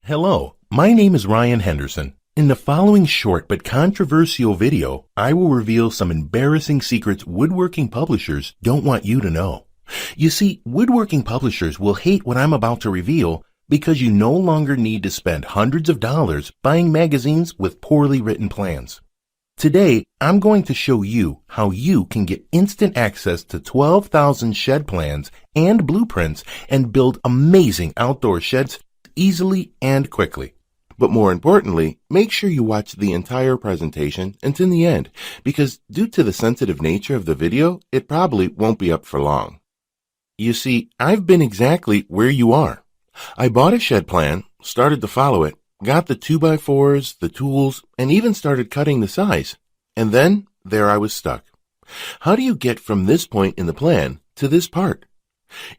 Hello, my name is Ryan Henderson. In the following short but controversial video, I will reveal some embarrassing secrets woodworking publishers don't want you to know. You see, woodworking publishers will hate what I'm about to reveal because you no longer need to spend hundreds of dollars buying magazines with poorly written plans. Today, I'm going to show you how you can get instant access to 12,000 shed plans and blueprints and build amazing outdoor sheds easily and quickly. But more importantly, make sure you watch the entire presentation until the end, because due to the sensitive nature of the video, it probably won't be up for long. You see, I've been exactly where you are. I bought a shed plan, started to follow it, got the 2x4s, the tools, and even started cutting the size. And then, there I was stuck. How do you get from this point in the plan to this part?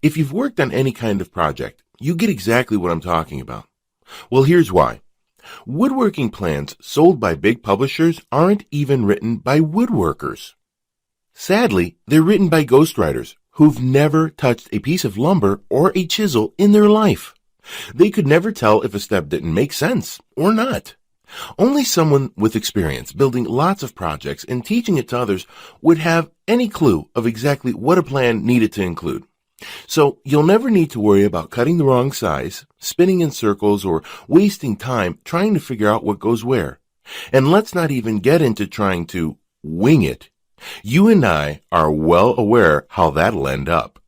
If you've worked on any kind of project, you get exactly what I'm talking about. Well, here's why. Woodworking plans sold by big publishers aren't even written by woodworkers. Sadly, they're written by ghostwriters who've never touched a piece of lumber or a chisel in their life. They could never tell if a step didn't make sense or not. Only someone with experience building lots of projects and teaching it to others would have any clue of exactly what a plan needed to include. So you'll never need to worry about cutting the wrong size, spinning in circles, or wasting time trying to figure out what goes where. And let's not even get into trying to wing it. You and I are well aware how that'll end up.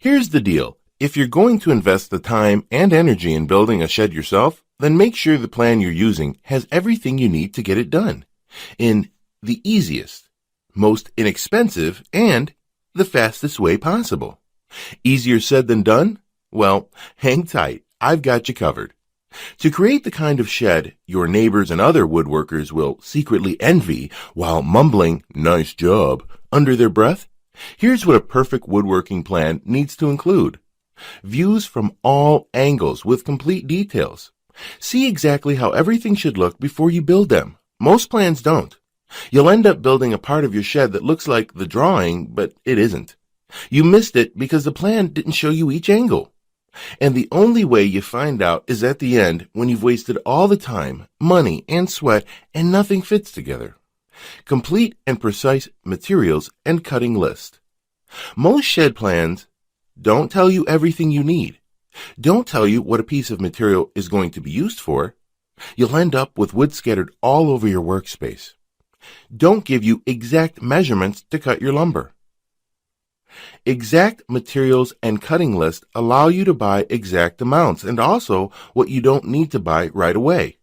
Here's the deal. If you're going to invest the time and energy in building a shed yourself, then make sure the plan you're using has everything you need to get it done in the easiest, most inexpensive, and the fastest way possible. Easier said than done? Well, hang tight. I've got you covered. To create the kind of shed your neighbors and other woodworkers will secretly envy while mumbling, "Nice job," under their breath, here's what a perfect woodworking plan needs to include. Views from all angles with complete details. See exactly how everything should look before you build them. Most plans don't. You'll end up building a part of your shed that looks like the drawing, but it isn't. You missed it because the plan didn't show you each angle. And the only way you find out is at the end when you've wasted all the time, money, and sweat and nothing fits together. Complete and precise materials and cutting list. Most shed plans don't tell you everything you need. Don't tell you what a piece of material is going to be used for. You'll end up with wood scattered all over your workspace. Don't give you exact measurements to cut your lumber. Exact materials and cutting list allow you to buy exact amounts and also what you don't need to buy right away.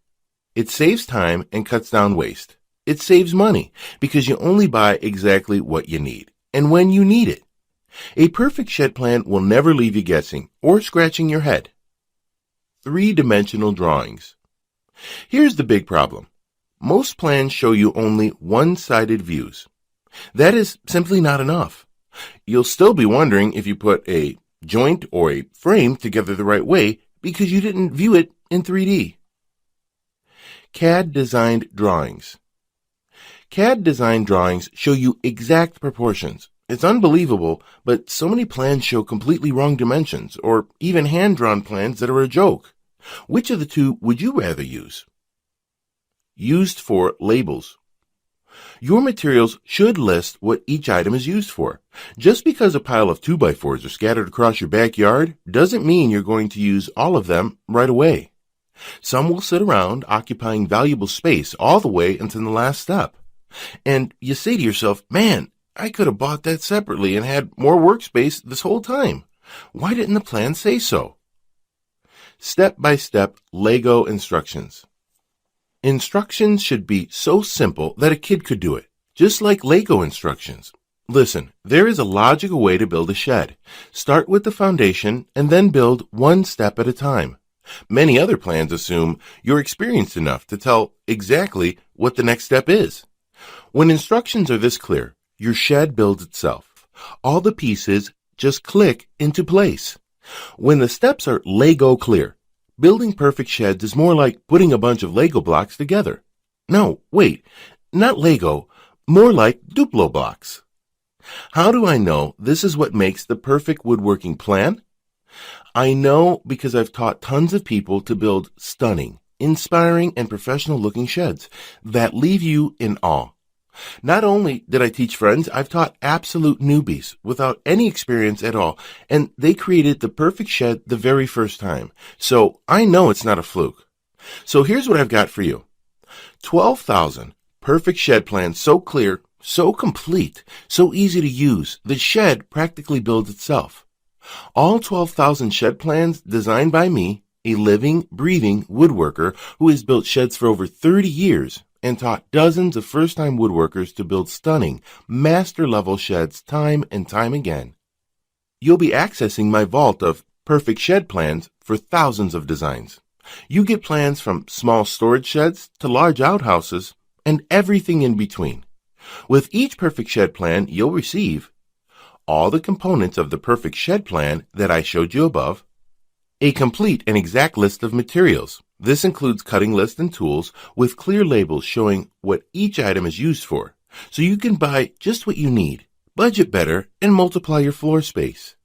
It saves time and cuts down waste. It saves money because you only buy exactly what you need and when you need it. A perfect shed plan will never leave you guessing or scratching your head. 3-dimensional drawings. Here's the big problem. Most plans show you only one-sided views. That is simply not enough. You'll still be wondering if you put a joint or a frame together the right way because you didn't view it in 3D. CAD-designed drawings. CAD-designed drawings show you exact proportions. It's unbelievable, but so many plans show completely wrong dimensions, or even hand-drawn plans that are a joke. Which of the two would you rather use? Used for labels. Your materials should list what each item is used for. Just because a pile of 2x4s are scattered across your backyard doesn't mean you're going to use all of them right away. Some will sit around occupying valuable space all the way until the last step. And you say to yourself, man, I could have bought that separately and had more workspace this whole time. Why didn't the plan say so? Step-by-step Lego instructions. Instructions should be so simple that a kid could do it, just like Lego instructions. Listen, there is a logical way to build a shed. Start with the foundation and then build one step at a time. Many other plans assume you're experienced enough to tell exactly what the next step is. When instructions are this clear, your shed builds itself. All the pieces just click into place. When the steps are Lego clear, building perfect sheds is more like putting a bunch of Lego blocks together. No, wait, not Lego, more like Duplo blocks. How do I know this is what makes the perfect woodworking plan? I know because I've taught tons of people to build stunning, inspiring, and professional looking sheds that leave you in awe. Not only did I teach friends, I've taught absolute newbies without any experience at all, and they created the perfect shed the very first time. So I know it's not a fluke. So here's what I've got for you. 12,000 perfect shed plans, so clear, so complete, so easy to use, the shed practically builds itself. All 12,000 shed plans designed by me, a living, breathing woodworker who has built sheds for over 30 years and taught dozens of first-time woodworkers to build stunning, master-level sheds time and time again. You'll be accessing my vault of perfect shed plans for thousands of designs. You get plans from small storage sheds to large outhouses and everything in between. With each perfect shed plan, you'll receive all the components of the perfect shed plan that I showed you above, a complete and exact list of materials. This includes cutting lists and tools with clear labels showing what each item is used for, so you can buy just what you need, budget better, and multiply your floor space.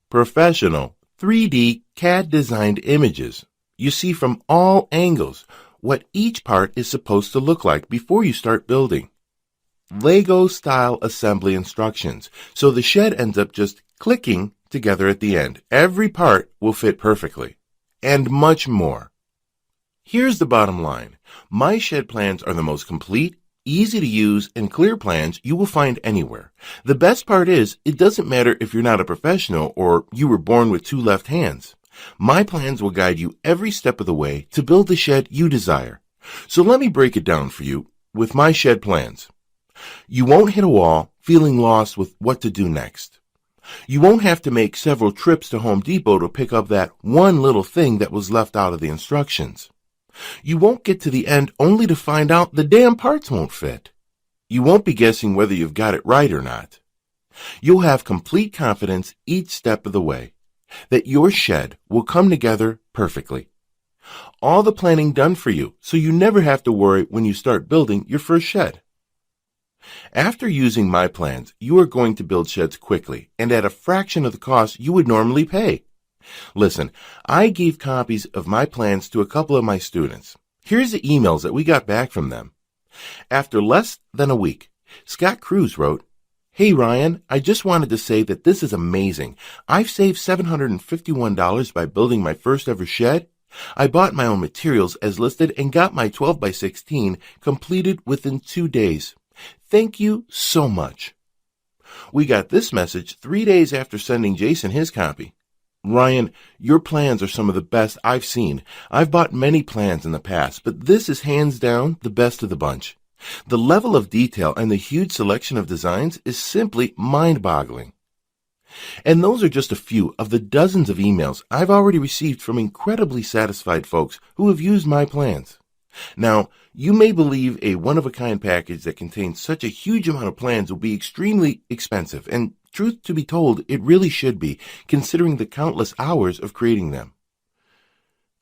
Professional 3D CAD designed images. You see from all angles what each part is supposed to look like before you start building. Lego style assembly instructions, so the shed ends up just clicking together at the end. Every part will fit perfectly, and much more. Here's the bottom line. My shed plans are the most complete, easy to use, and clear plans you will find anywhere. The best part is, it doesn't matter if you're not a professional or you were born with two left hands. My plans will guide you every step of the way to build the shed you desire. So let me break it down for you with my shed plans. You won't hit a wall feeling lost with what to do next. You won't have to make several trips to Home Depot to pick up that one little thing that was left out of the instructions. You won't get to the end only to find out the damn parts won't fit. You won't be guessing whether you've got it right or not. You'll have complete confidence each step of the way that your shed will come together perfectly. All the planning done for you, so you never have to worry when you start building your first shed. After using my plans, you are going to build sheds quickly and at a fraction of the cost you would normally pay. Listen, I gave copies of my plans to a couple of my students. Here's the emails that we got back from them. After less than a week, Scott Cruz wrote, "Hey Ryan, I just wanted to say that this is amazing. I've saved $751 by building my first ever shed. I bought my own materials as listed and got my 12 by 16 completed within 2 days. Thank you so much." We got this message 3 days after sending Jason his copy. "Ryan, your plans are some of the best I've seen. I've bought many plans in the past, but this is hands down the best of the bunch. The level of detail and the huge selection of designs is simply mind-boggling." And those are just a few of the dozens of emails I've already received from incredibly satisfied folks who have used my plans. Now, you may believe a one-of-a-kind package that contains such a huge amount of plans will be extremely expensive, and truth to be told, it really should be, considering the countless hours of creating them.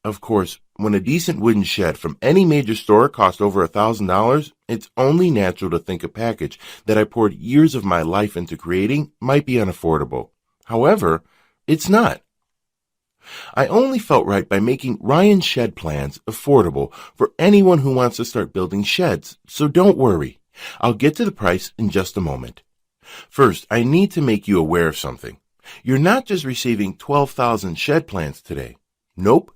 Of course, when a decent wooden shed from any major store costs over $1,000, it's only natural to think a package that I poured years of my life into creating might be unaffordable. However, it's not. I only felt right by making Ryan's shed plans affordable for anyone who wants to start building sheds, so don't worry. I'll get to the price in just a moment. First, I need to make you aware of something. You're not just receiving 12,000 shed plans today. Nope.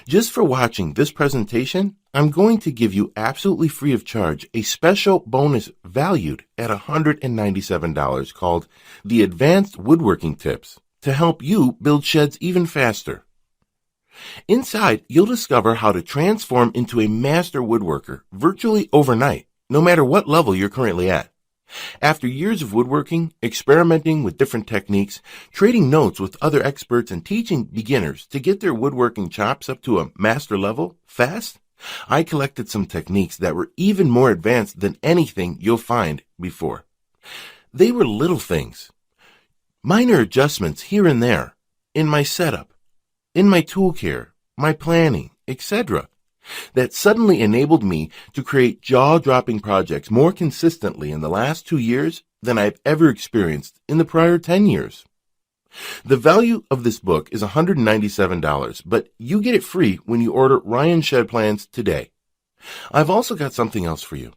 Just for watching this presentation, I'm going to give you absolutely free of charge a special bonus valued at $197 called the Advanced Woodworking Tips to help you build sheds even faster. Inside, you'll discover how to transform into a master woodworker virtually overnight, no matter what level you're currently at. After years of woodworking, experimenting with different techniques, trading notes with other experts, and teaching beginners to get their woodworking chops up to a master level fast, I collected some techniques that were even more advanced than anything you'll find before. They were little things, minor adjustments here and there, in my setup, in my tool care, my planning, etc., that suddenly enabled me to create jaw-dropping projects more consistently in the last 2 years than I've ever experienced in the prior 10 years. The value of this book is $197, but you get it free when you order Ryan Shed Plans today. I've also got something else for you.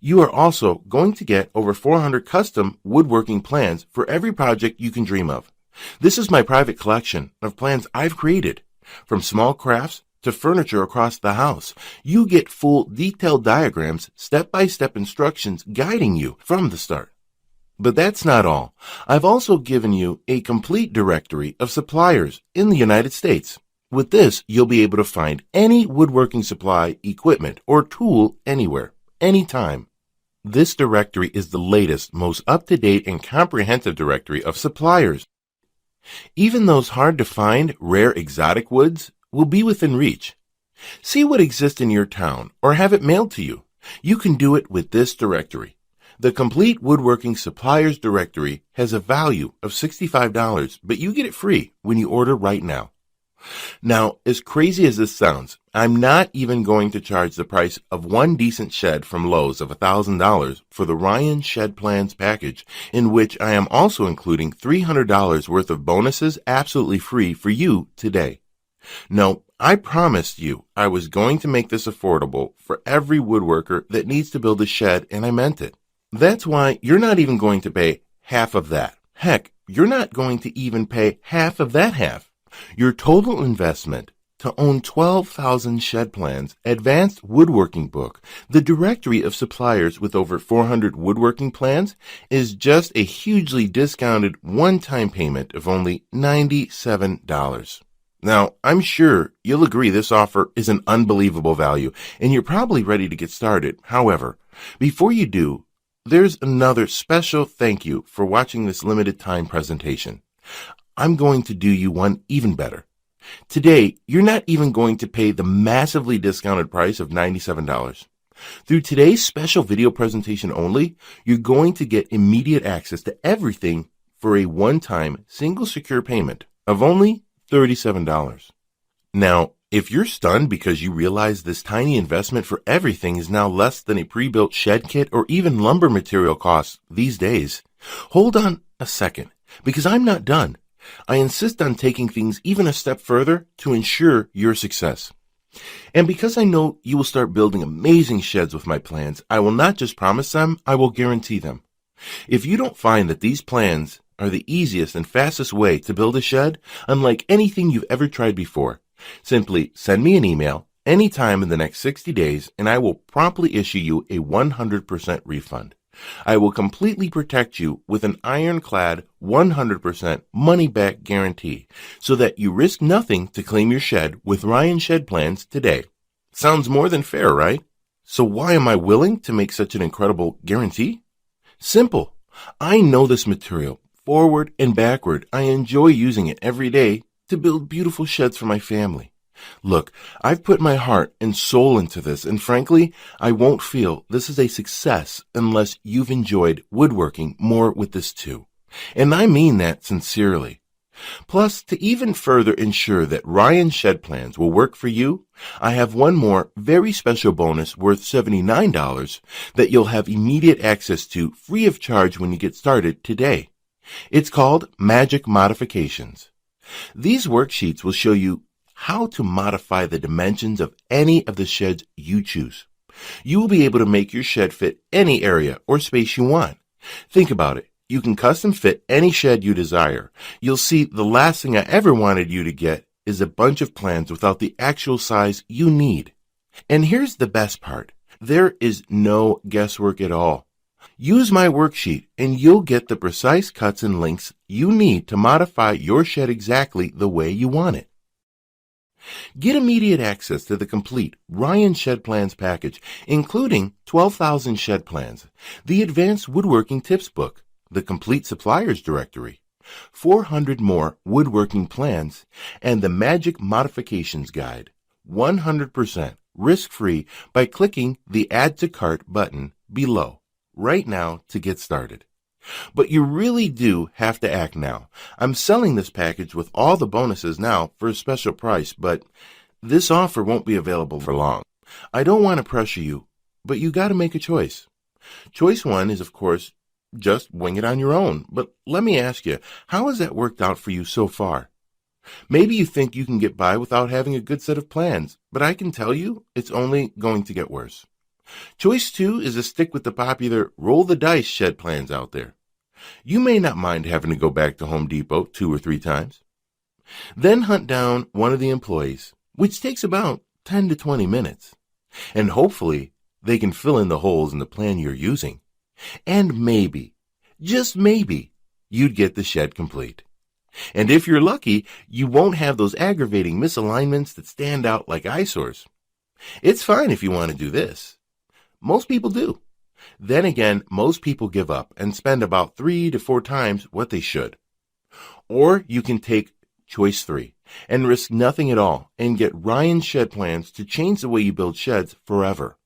You are also going to get over 400 custom woodworking plans for every project you can dream of. This is my private collection of plans I've created. From small crafts to furniture across the house, you get full detailed diagrams, step-by-step instructions guiding you from the start. But that's not all. I've also given you a complete directory of suppliers in the United States. With this, you'll be able to find any woodworking supply, equipment, or tool anywhere, anytime. This directory is the latest, most up-to-date, and comprehensive directory of suppliers. Even those hard-to-find, rare exotic woods will be within reach. See what exists in your town or have it mailed to you. You can do it with this directory. The Complete Woodworking Suppliers Directory has a value of $65, but you get it free when you order right now. Now, as crazy as this sounds, I'm not even going to charge the price of one decent shed from Lowe's of $1,000 for the Ryan Shed Plans package, in which I am also including $300 worth of bonuses absolutely free for you today. No, I promised you I was going to make this affordable for every woodworker that needs to build a shed, and I meant it. That's why you're not even going to pay half of that. Heck, you're not going to even pay half of that half. Your total investment to own 12,000 shed plans, advanced woodworking book, the directory of suppliers with over 400 woodworking plans, is just a hugely discounted one-time payment of only $97. Now, I'm sure you'll agree this offer is an unbelievable value, and you're probably ready to get started. However, before you do, there's another special thank you for watching this limited time presentation. I'm going to do you one even better. Today, you're not even going to pay the massively discounted price of $97. Through today's special video presentation only, you're going to get immediate access to everything for a one-time single secure payment of only $37. Now, if you're stunned because you realize this tiny investment for everything is now less than a pre-built shed kit or even lumber material costs these days, hold on a second, because I'm not done. I insist on taking things even a step further to ensure your success. And because I know you will start building amazing sheds with my plans, I will not just promise them, I will guarantee them. If you don't find that these plans are the easiest and fastest way to build a shed, unlike anything you've ever tried before, simply send me an email anytime in the next 60 days and I will promptly issue you a 100% refund. I will completely protect you with an ironclad 100% money-back guarantee so that you risk nothing to claim your shed with Ryan Shed Plans today. Sounds more than fair, right? So why am I willing to make such an incredible guarantee? Simple. I know this material forward and backward. I enjoy using it every day to build beautiful sheds for my family. Look, I've put my heart and soul into this, and frankly, I won't feel this is a success unless you've enjoyed woodworking more with this too. And I mean that sincerely. Plus, to even further ensure that Ryan Shed Plans will work for you, I have one more very special bonus worth $79 that you'll have immediate access to free of charge when you get started today. It's called Magic Modifications. These worksheets will show you how to modify the dimensions of any of the sheds you choose. You will be able to make your shed fit any area or space you want. Think about it. You can custom fit any shed you desire. You'll see the last thing I ever wanted you to get is a bunch of plans without the actual size you need. And here's the best part. There is no guesswork at all. Use my worksheet and you'll get the precise cuts and lengths you need to modify your shed exactly the way you want it. Get immediate access to the complete Ryan Shed Plans package, including 12,000 shed plans, the Advanced Woodworking Tips book, the Complete Suppliers Directory, 400 more woodworking plans, and the Magic Modifications Guide, 100% risk-free by clicking the Add to Cart button below right now to get started. But you really do have to act now. I'm selling this package with all the bonuses now for a special price, but this offer won't be available for long. I don't want to pressure you, but you got to make a choice. Choice one is, of course, just wing it on your own. But let me ask you, how has that worked out for you so far? Maybe you think you can get by without having a good set of plans, but I can tell you it's only going to get worse. Choice 2 is to stick with the popular roll the dice shed plans out there. You may not mind having to go back to Home Depot 2 or 3 times. Then hunt down one of the employees, which takes about 10 to 20 minutes. And hopefully, they can fill in the holes in the plan you're using. And maybe, just maybe, you'd get the shed complete. And if you're lucky, you won't have those aggravating misalignments that stand out like eyesores. It's fine if you want to do this. Most people do. Then again, most people give up and spend about 3 to 4 times what they should. Or you can take choice 3 and risk nothing at all and get Ryan's shed plans to change the way you build sheds forever.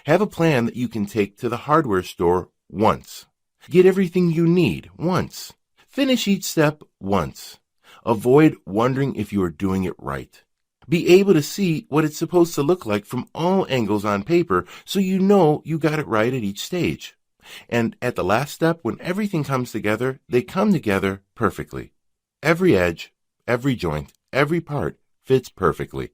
Have a plan that you can take to the hardware store once. Get everything you need once. Finish each step once. Avoid wondering if you are doing it right. Be able to see what it's supposed to look like from all angles on paper so you know you got it right at each stage. And at the last step, when everything comes together, they come together perfectly. Every edge, every joint, every part fits perfectly.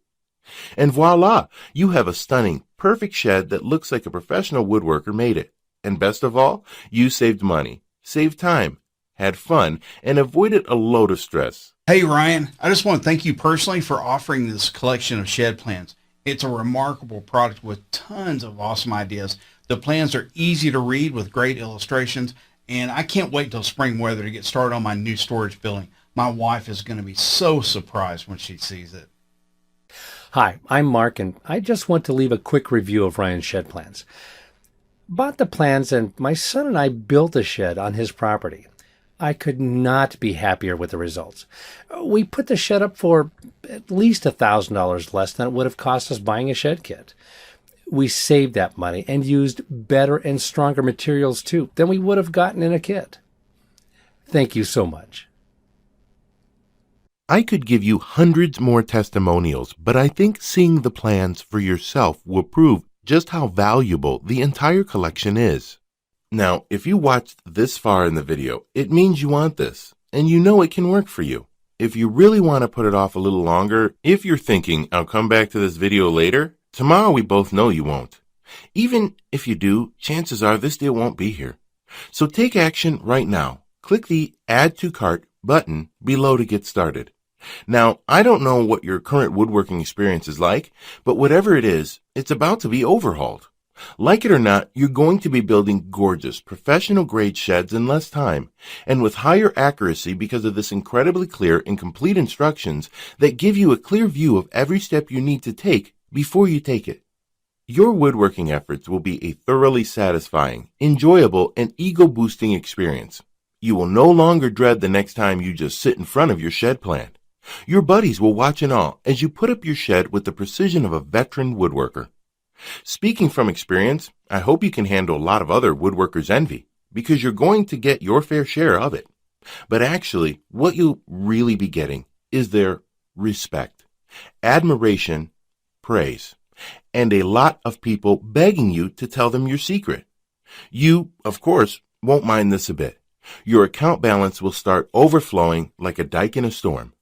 And voila, you have a stunning, perfect shed that looks like a professional woodworker made it. And best of all, you saved money, saved time, had fun, and avoided a load of stress. Hey Ryan, I just want to thank you personally for offering this collection of shed plans. It's a remarkable product with tons of awesome ideas. The plans are easy to read with great illustrations, and I can't wait till spring weather to get started on my new storage building. My wife is going to be so surprised when she sees it. Hi, I'm Mark, and I just want to leave a quick review of Ryan's shed plans. Bought the plans, and my son and I built a shed on his property. I could not be happier with the results. We put the shed up for at least $1,000 less than it would have cost us buying a shed kit. We saved that money and used better and stronger materials too than we would have gotten in a kit. Thank you so much. I could give you hundreds more testimonials, but I think seeing the plans for yourself will prove just how valuable the entire collection is. Now, if you watched this far in the video, it means you want this, and you know it can work for you. If you really want to put it off a little longer, if you're thinking, I'll come back to this video later, tomorrow we both know you won't. Even if you do, chances are this deal won't be here. So take action right now. Click the Add to Cart button below to get started. Now, I don't know what your current woodworking experience is like, but whatever it is, it's about to be overhauled. Like it or not, you're going to be building gorgeous, professional-grade sheds in less time, and with higher accuracy because of this incredibly clear and complete instructions that give you a clear view of every step you need to take before you take it. Your woodworking efforts will be a thoroughly satisfying, enjoyable, and ego-boosting experience. You will no longer dread the next time you just sit in front of your shed plan. Your buddies will watch in awe as you put up your shed with the precision of a veteran woodworker. Speaking from experience, I hope you can handle a lot of other woodworkers' envy, because you're going to get your fair share of it. But actually, what you'll really be getting is their respect, admiration, praise, and a lot of people begging you to tell them your secret. You, of course, won't mind this a bit. Your account balance will start overflowing like a dike in a storm.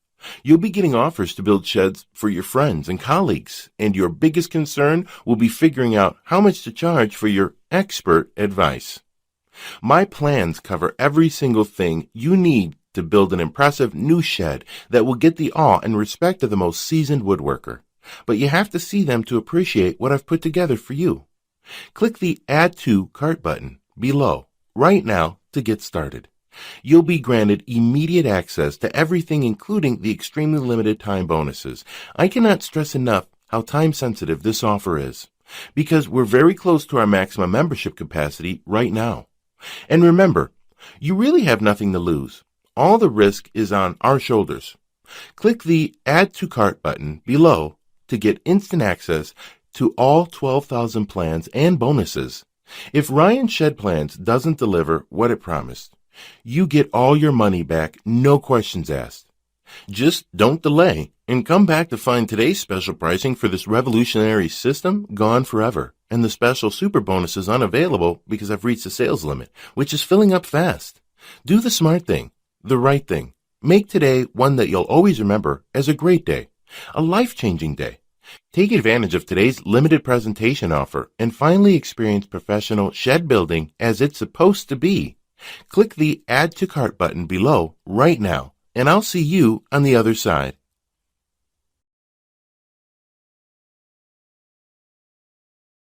You'll be getting offers to build sheds for your friends and colleagues, and your biggest concern will be figuring out how much to charge for your expert advice. My plans cover every single thing you need to build an impressive new shed that will get the awe and respect of the most seasoned woodworker. But you have to see them to appreciate what I've put together for you. Click the Add to Cart button below right now to get started. You'll be granted immediate access to everything, including the extremely limited time bonuses. I cannot stress enough how time-sensitive this offer is, because we're very close to our maximum membership capacity right now. And remember, you really have nothing to lose. All the risk is on our shoulders. Click the Add to Cart button below to get instant access to all 12,000 plans and bonuses. If Ryan Shed Plans doesn't deliver what it promised, you get all your money back, no questions asked. Just don't delay and come back to find today's special pricing for this revolutionary system gone forever. and the special super bonus is unavailable because I've reached the sales limit, which is filling up fast. Do the smart thing, the right thing. Make today one that you'll always remember as a great day, a life-changing day. Take advantage of today's limited presentation offer and finally experience professional shed building as it's supposed to be. Click the Add to Cart button below right now, and I'll see you on the other side.